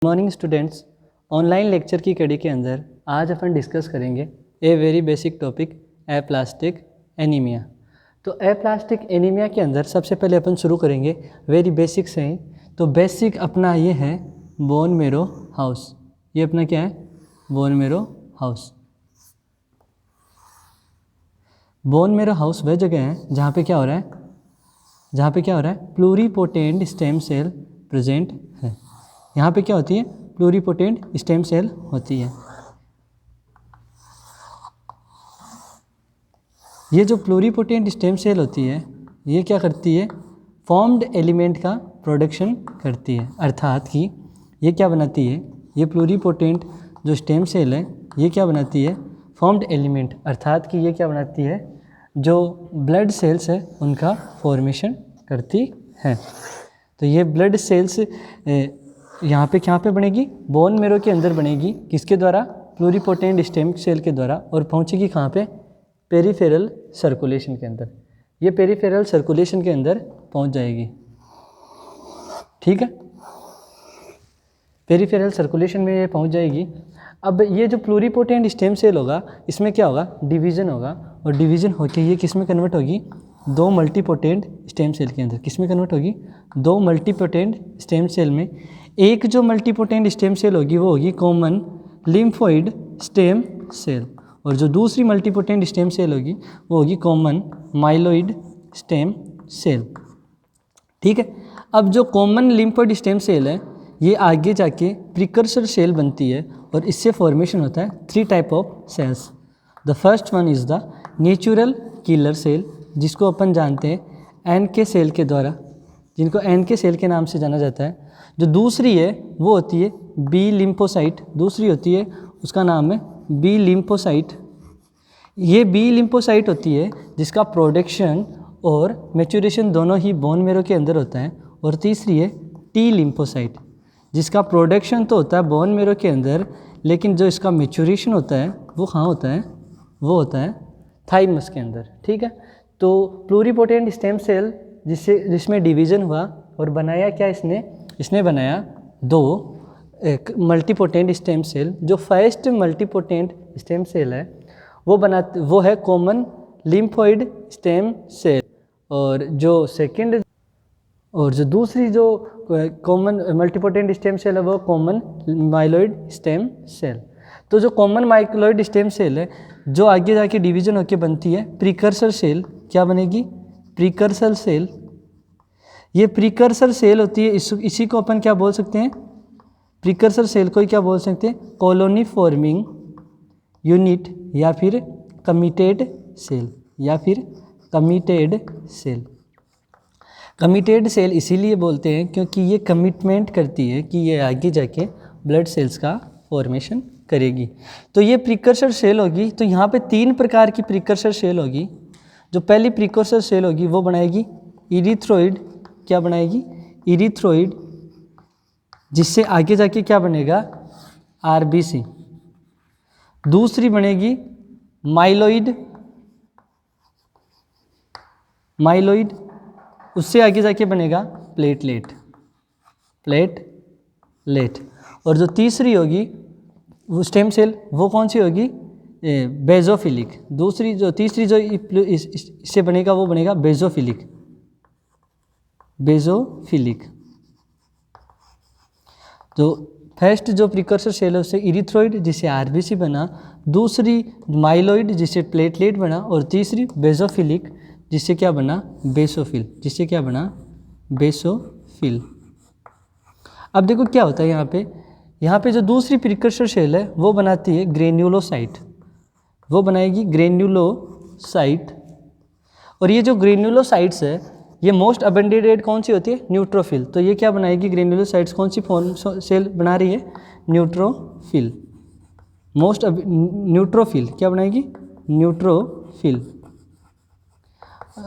Morning students, online lecture की कड़ी के अंदर आज अपन डिस्कस करेंगे a very basic topic aplastic anaemia. तो एप्लास्टिक एनीमिया के अंदर सबसे पहले अपन शुरू करेंगे वेरी बेसिक से ही। तो बेसिक अपना ये है बोन मेरो हाउस। ये अपना क्या है? Bone marrow house. Bone marrow house वह जगह है जहाँ पे क्या हो रहा है? प्लूरीपोटेंट स्टेम सेल प्रेजेंट है। यहाँ पे क्या होती है? प्लूरीपोटेंट स्टेम सेल होती है। ये जो प्लूरीपोटेंट स्टेम सेल होती है ये क्या करती है? फॉर्म्ड एलिमेंट का प्रोडक्शन करती है। अर्थात कि ये क्या बनाती है? ये प्लूरीपोटेंट जो स्टेम सेल है ये क्या बनाती है? Formed element. अर्थात कि ये क्या बनाती है? जो ब्लड सेल्स है उनका फॉर्मेशन करती है। तो ये ब्लड सेल्स यहाँ पे बनेगी? बोन मेरो के अंदर बनेगी। किसके द्वारा? प्लूरीपोटेंट स्टेम सेल के द्वारा। और पहुँचेगी कहाँ पे? पेरीफेरल सर्कुलेशन के अंदर। ये पेरीफेरल सर्कुलेशन के अंदर पहुँच जाएगी। ठीक है, पेरीफेरल सर्कुलेशन में ये पहुँच जाएगी। अब ये जो प्लूरीपोटेंट स्टेम सेल होगा इसमें क्या होगा? डिवीज़न होगा। और डिवीज़न होकर ये किस में कन्वर्ट होगी? दो मल्टीपोटेंट स्टेम सेल के अंदर। किस में कन्वर्ट होगी? दो मल्टीपोटेंट स्टेम सेल में। एक जो मल्टीपोटेंट स्टेम सेल होगी वो होगी कॉमन लिम्फोइड स्टेम सेल, और जो दूसरी मल्टीपोटेंट स्टेम सेल होगी वो होगी कॉमन माइलोइड स्टेम सेल। ठीक है, अब जो कॉमन लिम्फोइड स्टेम सेल है ये आगे जाके प्रिकर्सर सेल बनती है और इससे फॉर्मेशन होता है 3 type of cells. The first one is the natural killer cell, जिसको अपन जानते हैं एनके सेल के द्वारा, जिनको एनके सेल के नाम से जाना जाता है। जो दूसरी है वो होती है बी लिम्फोसाइट। दूसरी होती है उसका नाम है बी लिम्फोसाइट। ये बी लिम्फोसाइट होती है जिसका प्रोडक्शन और मैच्योरेशन दोनों ही बोन मेरो के अंदर होता है। और तीसरी है टी लिम्फोसाइट, जिसका प्रोडक्शन तो होता है बोन मेरो के अंदर, लेकिन जो इसका मैच्योरेशन होता है वो कहाँ होता है? वो होता है थाइमस के अंदर। ठीक है, तो प्लूरीपोटेंट स्टेम सेल जिसमें डिवीज़न हुआ और बनाया क्या इसने बनाया 2 मल्टीपोटेंट स्टेम सेल। जो फर्स्ट मल्टीपोटेंट स्टेम सेल है वो है कॉमन लिम्फोइड स्टेम सेल, और जो दूसरी जो कॉमन मल्टीपोटेंट स्टेम सेल है वो कॉमन माइलोइड स्टेम सेल। तो जो कॉमन माइलोइड स्टेम सेल है जो आगे जाके डिवीज़न होकर बनती है प्रिकर्सर सेल। क्या बनेगी? Precursor cell. ये प्रिकर्सर सेल होती है, इसी को अपन क्या बोल सकते हैं? प्रिकर्सर सेल को ही क्या बोल सकते हैं? कॉलोनी फॉर्मिंग यूनिट, या फिर कमिटेड सेल। कमिटेड सेल इसीलिए बोलते हैं क्योंकि ये कमिटमेंट करती है कि ये आगे जाके ब्लड सेल्स का फॉर्मेशन करेगी। तो ये प्रिकर्सर सेल होगी। तो यहाँ पे 3 प्रकार की प्रिकर्सर सेल होगी। जो पहली प्रिकर्सर सेल होगी वो बनाएगी इरिथ्रोइड। क्या बनाएगी? इरिथ्रोइड, जिससे आगे जाके क्या बनेगा? आरबीसी। दूसरी बनेगी माइलोइड, उससे आगे जाके बनेगा प्लेटलेट। और जो तीसरी होगी वो स्टेम सेल, वो कौन सी होगी? बेजोफिलिक। तीसरी जो इससे बनेगा वो बनेगा बेजोफिलिक। तो फर्स्ट जो प्रिकर्सर सेल है उससे इरिथ्रोइड जिससे आरबीसी बना, दूसरी माइलोइड जिससे प्लेटलेट बना, और तीसरी बेजोफिलिक जिससे क्या बना? बेसोफिल। अब देखो क्या होता है यहाँ पे जो दूसरी प्रिकर्सर सेल है वो बनाती है ग्रेन्युलोसाइट। वो बनाएगी ग्रेन्युलोसाइट। और ये जो ग्रेन्युलोसाइट्स है ये मोस्ट अबेंडेड कौन सी होती है? न्यूट्रोफिल। तो ये क्या बनाएगी? ग्रेन्युलोसाइट्स कौन सी फॉर्म सेल बना रही है? न्यूट्रोफिल। न्यूट्रोफिल क्या बनाएगी? न्यूट्रोफिल।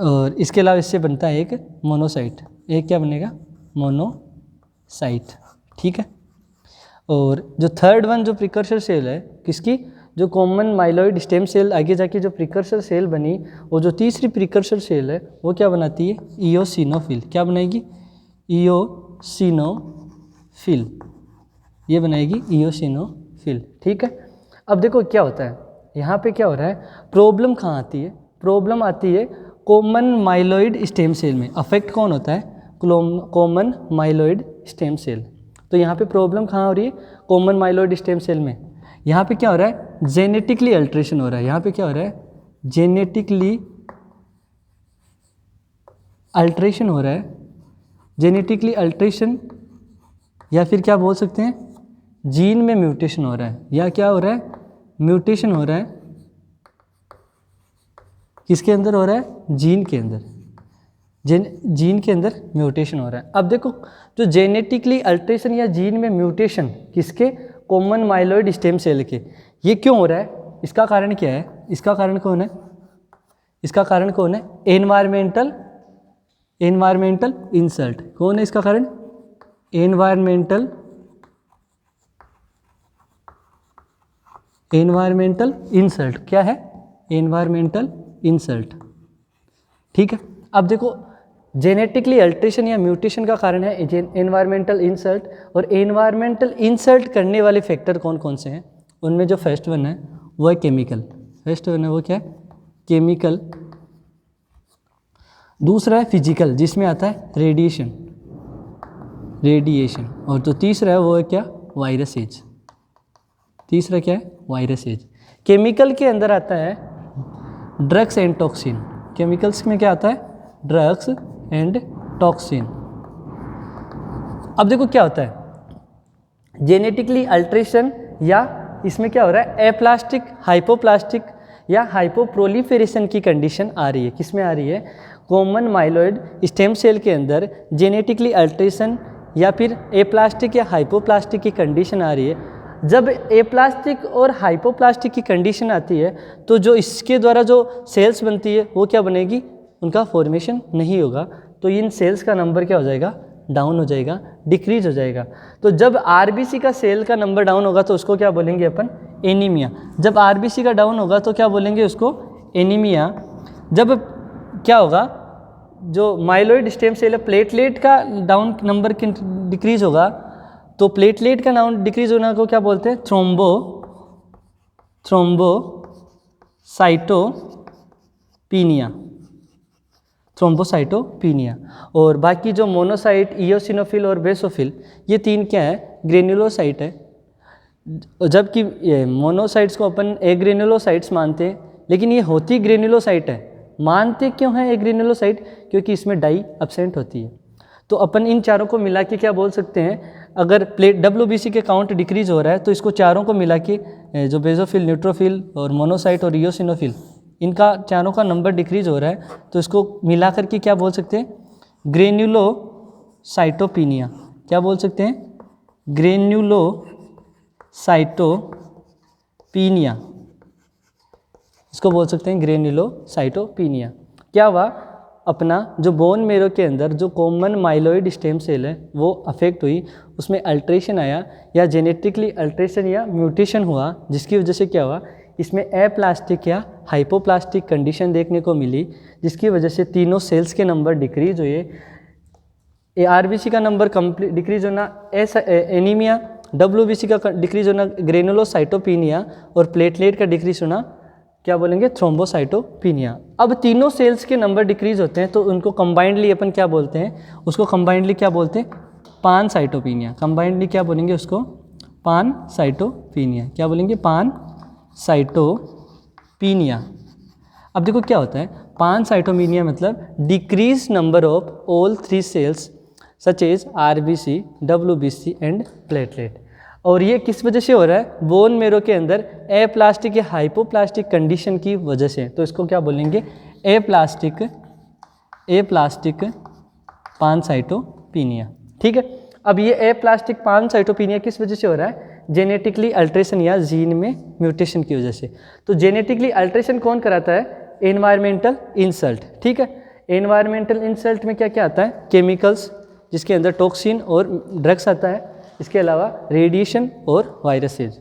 और इसके अलावा इससे बनता है एक मोनोसाइट। एक क्या बनेगा? मोनोसाइट। ठीक है, और जो थर्ड वन जो प्रिकर्सर सेल है किसकी? जो कॉमन माइलोइड स्टेम सेल आगे जाके जो प्रिकर्सर सेल बनी, और जो तीसरी प्रिकर्सर सेल है वो क्या बनाती है? इयोसिनोफिल। क्या बनाएगी? इयोसिनोफिल। ये बनाएगी इयोसिनोफिल। ठीक है, अब देखो क्या होता है यहाँ पे, क्या हो रहा है, प्रॉब्लम कहाँ आती है, प्रॉब्लम आती है कॉमन माइलॉइड स्टेम सेल में। अफेक्ट कौन होता है, कॉमन माइलॉइड स्टेम सेल। तो यहाँ पे प्रॉब्लम कहाँ हो रही है, कॉमन माइलॉइड स्टेम सेल में। यहाँ पे क्या हो रहा है, जेनेटिकली अल्ट्रेशन हो रहा है। यहाँ पे क्या हो रहा है, जेनेटिकली अल्ट्रेशन हो रहा है, जेनेटिकली अल्ट्रेशन, या फिर क्या बोल सकते हैं, जीन में म्यूटेशन हो रहा है, या क्या हो रहा है, म्यूटेशन हो रहा है। किसके अंदर हो रहा है, जीन के अंदर, जीन के अंदर म्यूटेशन हो रहा है। अब देखो जो जेनेटिकली अल्ट्रेशन या जीन में म्यूटेशन किसके, कॉमन माइलॉइड स्टेम सेल के, ये क्यों हो रहा है, इसका कारण क्या है, इसका कारण कौन है, इसका कारण कौन है, एनवायरमेंटल इंसल्ट। कौन है इसका कारण, एनवायरमेंटल इंसल्ट। क्या है, एनवायरमेंटल इंसल्ट। ठीक है, अब देखो जेनेटिकली अल्ट्रेशन या म्यूटेशन का कारण है एनवायरमेंटल इंसल्ट, और एनवायरमेंटल इंसल्ट करने वाले फैक्टर कौन कौन से हैं, उनमें जो फर्स्ट वन है वो है केमिकल। फर्स्ट वन है वो क्या है, केमिकल। दूसरा है फिजिकल, जिसमें आता है रेडिएशन, और जो तीसरा है वो है क्या, वायरसेज। तीसरा क्या है, वायरसेज। केमिकल के अंदर आता है ड्रग्स एंड टॉक्सिन। केमिकल्स में क्या आता है, ड्रग्स एंड टॉक्सिन। अब देखो क्या होता है, जेनेटिकली अल्ट्रेशन या इसमें क्या हो रहा है, एप्लास्टिक, हाइपोप्लास्टिक या हाइपोप्रोलिफेरेशन की कंडीशन आ रही है। किस में आ रही है, कॉमन माइलॉइड स्टेम सेल के अंदर जेनेटिकली अल्ट्रेशन या फिर एप्लास्टिक या हाइपोप्लास्टिक की कंडीशन आ रही है। जब एप्लास्टिक और हाइपोप्लास्टिक की कंडीशन आती है तो जो इसके द्वारा जो सेल्स बनती है वो क्या बनेगी, उनका फॉर्मेशन नहीं होगा, तो इन सेल्स का नंबर क्या हो जाएगा, डाउन हो जाएगा, डिक्रीज हो जाएगा। तो जब आरबीसी का सेल का नंबर डाउन होगा तो उसको क्या बोलेंगे अपन, एनीमिया। जब आरबीसी का डाउन होगा तो क्या बोलेंगे उसको, एनीमिया। जब क्या होगा, जो माइलॉइड स्टेम सेल है, प्लेटलेट का डाउन नंबर डिक्रीज होगा, तो प्लेटलेट का नाउन डिक्रीज होना को क्या बोलते हैं, थ्रोम्बोसाइटोपिनिया। और बाकी जो मोनोसाइट, इयोसिनोफिल और बेसोफिल, ये तीन क्या है, ग्रेन्युलोसाइट है। जबकि मोनोसाइट्स को अपन एग्रेन्युलोसाइट्स मानते हैं, लेकिन ये होती ग्रेन्युलोसाइट है। मानते क्यों है एग्रेन्युलोसाइट, क्योंकि इसमें डाई एब्सेंट होती है। तो अपन इन चारों को मिला के क्या बोल सकते हैं, अगर प्लेट WBC के काउंट डिक्रीज हो रहा है तो इसको चारों को मिला के, जो बेसोफिल, न्यूट्रोफिल और मोनोसाइट और इयोसिनोफिल, इनका चारों का नंबर डिक्रीज हो रहा है, तो इसको मिला करके क्या बोल सकते हैं, ग्रेन्युलोसाइटोपिनिया। क्या बोल सकते हैं, ग्रेन्युलोसाइटोपिनिया, इसको बोल सकते हैं ग्रेन्युलोसाइटोपिनिया। क्या हुआ, अपना जो बोन मेरो के अंदर जो कॉमन माइलॉइड स्टेम सेल है वो अफेक्ट हुई, उसमें अल्ट्रेशन आया या जेनेटिकली अल्ट्रेशन या म्यूटेशन हुआ, जिसकी वजह से क्या हुआ, इसमें एप्लास्टिक या हाइपोप्लास्टिक कंडीशन देखने को मिली, जिसकी वजह से तीनों सेल्स के नंबर डिक्रीज हुए। आरबीसी का नंबर कंप्लीट डिक्रीज होना, एनीमिया, WBC का डिक्रीज होना, ग्रेनुलोसाइटोपिनिया, और प्लेटलेट का डिक्रीज होना क्या बोलेंगे, थ्रोम्बोसाइटोपिनिया। अब तीनों सेल्स के नंबर डिक्रीज होते हैं तो उनको कंबाइंडली अपन क्या बोलते हैं, उसको कंबाइंडली क्या बोलते हैं, पानसाइटोपिनिया। कंबाइंडली क्या बोलेंगे उसको, पानसाइटोपिनिया। क्या बोलेंगे, पानसाइटोपिनिया। अब देखो क्या होता है, पानसाइटोपिनिया मतलब decrease number of all 3 cells such as RBC, WBC and platelet. और ये किस वजह से हो रहा है, बोन मेरो के अंदर एप्लास्टिक या हाइपोप्लास्टिक कंडीशन की वजह से। तो इसको क्या बोलेंगे, एप्लास्टिक पानसाइटोपिनिया। ठीक है, अब ये एप्लास्टिक पानसाइटोपिनिया किस वजह से हो रहा है, जेनेटिकली अल्ट्रेशन या जीन में म्यूटेशन की वजह से। तो जेनेटिकली अल्ट्रेशन कौन कराता है, एनवायरमेंटल इंसल्ट। ठीक है, एनवायरमेंटल इंसल्ट में क्या क्या आता है, केमिकल्स जिसके अंदर टॉक्सिन और ड्रग्स आता है, इसके अलावा रेडिएशन और वायरसेज,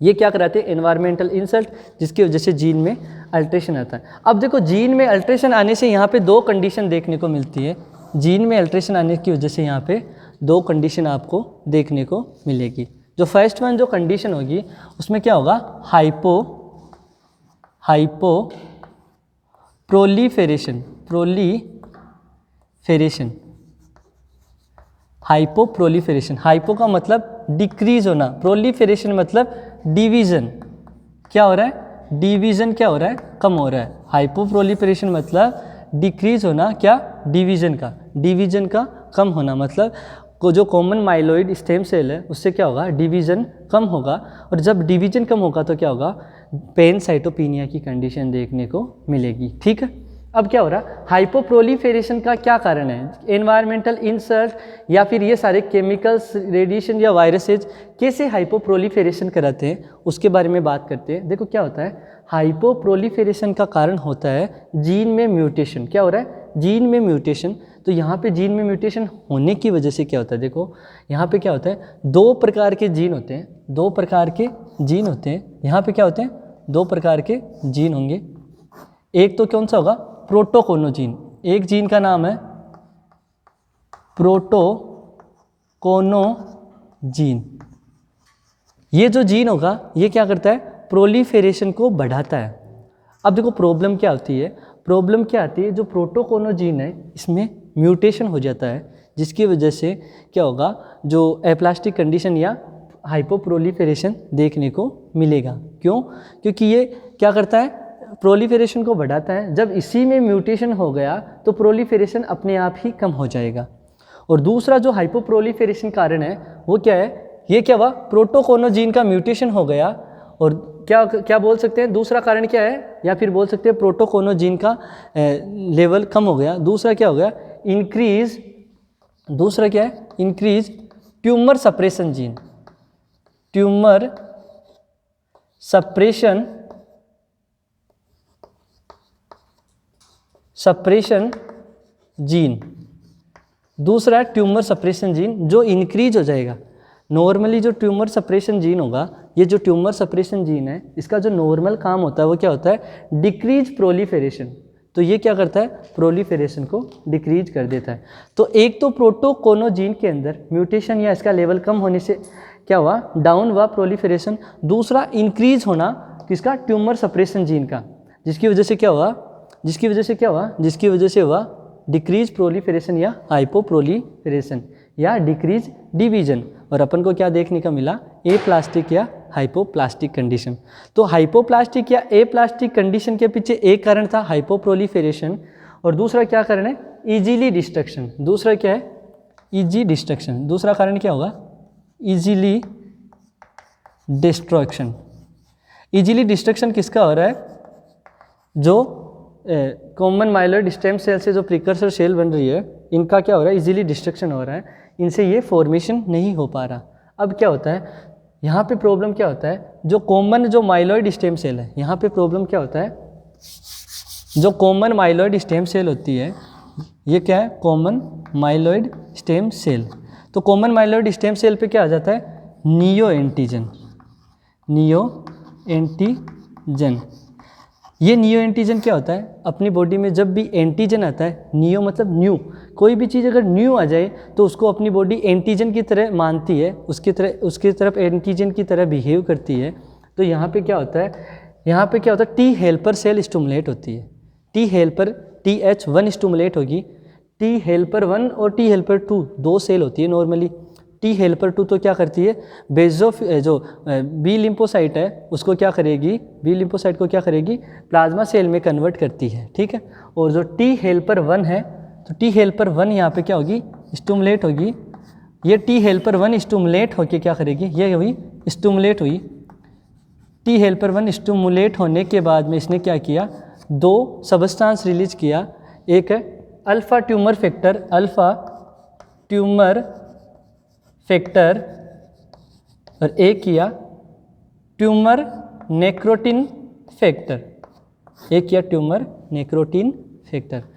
ये क्या कराते हैं, एनवायरमेंटल इंसल्ट, जिसकी वजह से जीन में अल्ट्रेशन आता है। अब देखो जीन में अल्ट्रेशन आने से यहाँ पे 2 कंडीशन देखने को मिलती है। जीन में अल्ट्रेशन आने की वजह से यहाँ पे दो कंडीशन आपको देखने को मिलेगी। जो फर्स्ट वन जो कंडीशन होगी उसमें क्या होगा, हाइपो प्रोलीफेरेशन हाइपो का मतलब डिक्रीज होना, प्रोलीफेरेशन मतलब डिवीजन। क्या हो रहा है, डिवीजन क्या हो रहा है, कम हो रहा है। हाइपो प्रोलीफेरेशन मतलब डिक्रीज होना, क्या, डिवीजन का कम होना, मतलब को जो कॉमन माइलॉइड स्टेम सेल है उससे क्या होगा, डिवीजन कम होगा। और जब डिवीजन कम होगा तो क्या होगा, पैनसाइटोपिनिया की कंडीशन देखने को मिलेगी। ठीक है, अब क्या हो रहा है, हाइपोप्रोलीफेरेशन का क्या कारण है, एनवायरमेंटल इंसल्ट या फिर ये सारे केमिकल्स, रेडिएशन या वायरसेज कैसे हाइपोप्रोलीफेरेशन कराते हैं उसके बारे में बात करते हैं। देखो क्या होता है, हाइपोप्रोलीफेरेशन का कारण होता है जीन में म्यूटेशन। क्या हो रहा है, जीन में म्यूटेशन। तो यहाँ पे जीन में म्यूटेशन होने की वजह से क्या होता है, देखो यहाँ पे क्या होता है, दो प्रकार के जीन होते हैं, यहाँ पे क्या होते हैं, दो प्रकार के जीन होंगे। एक तो कौन सा होगा, प्रोटोकोनोजीन, एक जीन का नाम है प्रोटोकोनोजीन। ये जो जीन होगा ये क्या करता है, प्रोलीफेरेशन को बढ़ाता है। अब देखो प्रॉब्लम क्या आती है, जो प्रोटोकोनोजीन है इसमें म्यूटेशन हो जाता है, जिसकी वजह से क्या होगा, जो एप्लास्टिक कंडीशन या हाइपोप्रोलीफेरेशन देखने को मिलेगा। क्यों, क्योंकि ये क्या करता है, प्रोलीफेरेशन को बढ़ाता है। जब इसी में म्यूटेशन हो गया तो प्रोलीफेरेशन अपने आप ही कम हो जाएगा। और दूसरा जो हाइपोप्रोलीफेरेशन कारण है वो क्या है, ये क्या हुआ, प्रोटोकोनोजीन का म्यूटेशन हो गया। और क्या बोल सकते हैं, दूसरा कारण क्या है, या फिर बोल सकते हैं प्रोटोकोनोजीन का लेवल कम हो गया। दूसरा क्या हो गया, increase tumour suppression gene, suppression gene, दूसरा है ट्यूमर सप्रेशन जीन जो इंक्रीज हो जाएगा। नॉर्मली जो ट्यूमर सप्रेशन जीन होगा, ये जो ट्यूमर सप्रेशन जीन है इसका जो नॉर्मल काम होता है वो क्या होता है, डिक्रीज प्रोलीफेरेशन। तो ये क्या करता है, प्रोलीफेरेशन को डिक्रीज कर देता है। तो एक तो प्रोटोकोनोजीन के अंदर म्यूटेशन या इसका लेवल कम होने से क्या हुआ, डाउन हुआ प्रोलीफेरेशन। दूसरा इंक्रीज होना किसका, ट्यूमर सप्रेशन जीन का, जिसकी वजह से हुआ डिक्रीज प्रोलीफेरेशन या हाइपोप्रोलीफेरेशन या डिक्रीज डिवीजन। और अपन को क्या देखने का मिला, ए प्लास्टिक या हाइपोप्लास्टिक कंडीशन। तो हाइपोप्लास्टिक या ए प्लास्टिक कंडीशन के पीछे एक कारण था हाइपोप्रोलीफेरेशन, और दूसरा क्या कारण है, इजीली डिस्ट्रक्शन। दूसरा क्या है, इजी डिस्ट्रक्शन। दूसरा कारण क्या होगा, इजीली डिस्ट्रक्शन। इजीली डिस्ट्रक्शन किसका हो रहा है, जो कॉमन माइलॉइड स्टेम सेल से जो प्रिकर्सर सेल बन रही है इनका क्या हो रहा है, इजीली डिस्ट्रक्शन हो रहा है, इनसे ये फॉर्मेशन नहीं हो पा रहा। अब क्या होता है, यहाँ पे प्रॉब्लम क्या होता है, जो कॉमन जो माइलॉइड स्टेम सेल है, यहाँ पे प्रॉब्लम क्या होता है, जो कॉमन माइलॉइड स्टेम सेल होती है, ये क्या है, कॉमन माइलॉइड स्टेम सेल। तो कॉमन माइलॉइड स्टेम सेल पे क्या आ जाता है, नियो एंटीजन। ये नियो एंटीजन क्या होता है, अपनी बॉडी में जब भी एंटीजन आता है, नियो मतलब न्यू, कोई भी चीज़ अगर न्यू आ जाए तो उसको अपनी बॉडी एंटीजन की तरह मानती है, उसकी तरफ एंटीजन की तरह बिहेव करती है। तो यहाँ पे क्या होता है, टी हेल्पर सेल स्टिमुलेट होती है। टी हेल्पर TH1 स्टिमुलेट होगी। टी हेल्पर 1 और टी हेल्पर 2 दो सेल होती है नॉर्मली। टी हेल्पर 2 तो क्या करती है, जो बी लिम्फोसाइट है उसको क्या करेगी, बी लिम्फोसाइट को क्या करेगी, प्लाज्मा सेल में कन्वर्ट करती है। ठीक है, और जो टी हेल्पर 1 है, तो टी हेल्पर 1 यहाँ पे क्या होगी, स्टिमुलेट होगी। ये टी हेल्पर 1 स्टिमुलेट होके क्या करेगी, ये हुई स्टिमुलेट हुई। टी हेल्पर 1 स्टिमुलेट होने के बाद में इसने क्या किया, दो सबस्टांस रिलीज किया। एक है अल्फा ट्यूमर फैक्टर और एक किया ट्यूमर नेक्रोटिन फैक्टर।